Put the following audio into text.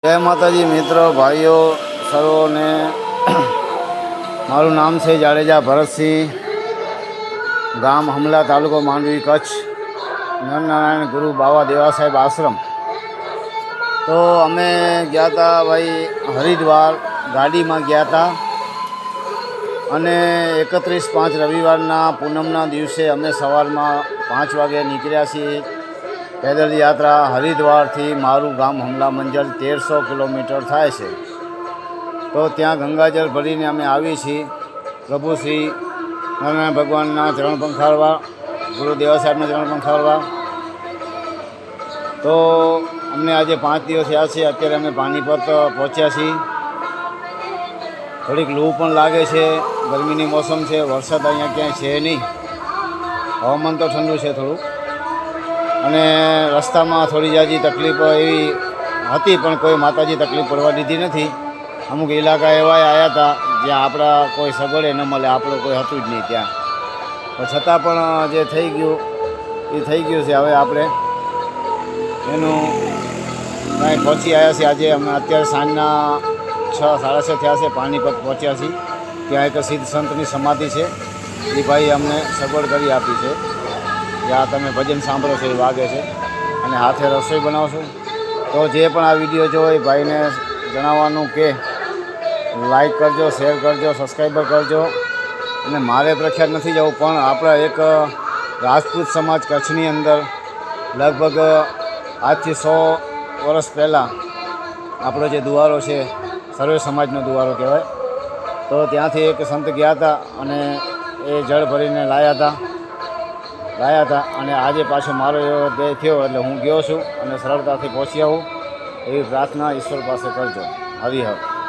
જય માતાજી મિત્રો, ભાઈઓ સર્વોને મારું નામ છે જાડેજા ભરતસિંહ, ગામ હમલા, તાલુકો માંડવી, કચ્છ, નરનારાયણ ગુરુ બાવા દેવા સાહેબ આશ્રમ. તો અમે ગયા હતા ભાઈ હરિદ્વાર, ગાડીમાં ગયા હતા અને 31/5 રવિવારના પૂનમના દિવસે અમે સવારમાં 5 વાગે નીકળ્યા છીએ. પેદલ યાત્રા હરિદ્વારથી મારું ગામ હમલા મંજલ 1300 કિલોમીટર થાય છે. તો ત્યાં ગંગાજળ ભરીને અમે આવીએ છીએ. પ્રભુ શ્રી નારાયણ ભગવાનના ચરણ પંખાળવા, ગુરુદેવા સાહેબના ચરણ પંખાળવા. તો અમને આજે 5 દિવસ થયા છે. અત્યારે અમે પાણીપત પહોંચ્યા છીએ. થોડીક લૂ પણ લાગે છે, ગરમીની મોસમ છે, વરસાદ અહીંયા ક્યાંય છે નહીં, હવામાન તો ઠંડુ છે થોડું. અને રસ્તામાં થોડી જાજી તકલીફ એવી હતી, પણ કોઈ માતાજી તકલીફ પડવા દીધી નથી. અમુક ઇલાકા એવા આવ્યા હતા જ્યાં આપણા કોઈ સગવડે ન મળે, આપણું કોઈ હતું જ નહીં ત્યાં. પણ છતાં પણ જે થઈ ગયું એ થઈ ગયું છે. હવે આપણે એનું કાંઈ પહોંચી આવ્યા છીએ. આજે અમે અત્યારે સાંજના 6-6:30 થયા છે. પાણીપત પહોંચ્યા છીએ. ત્યાં એક સિદ્ધ સંતની સમાધિ છે, એ ભાઈ અમને સગવડ કરી આપી છે. જ્યાં તમે ભજન સાંભળો છો એ વાગે છે અને હાથે રસોઈ બનાવશો. તો જે પણ આ વિડીયો જોવો એ ભાઈને જણાવવાનું કે લાઈક કરજો, શેર કરજો, સબસ્ક્રાઈબર કરજો. અને મારે પ્રખ્યાત નથી જવું, પણ આપણા એક રાજપૂત સમાજ કચ્છની અંદર લગભગ આજથી 100 વર્ષ પહેલાં આપણો જે દુવારો છે, સર્વે સમાજનો દુવારો કહેવાય. તો ત્યાંથી એક સંત ગયા હતા અને એ જળ ભરીને લાવ્યા હતા. અને આજે પાછો મારો એવો દેહ થયો એટલે હું ગયો છું અને સરળતાથી પહોંચી આવું એવી પ્રાર્થના ઈશ્વર પાસે કરજો. હરિહર.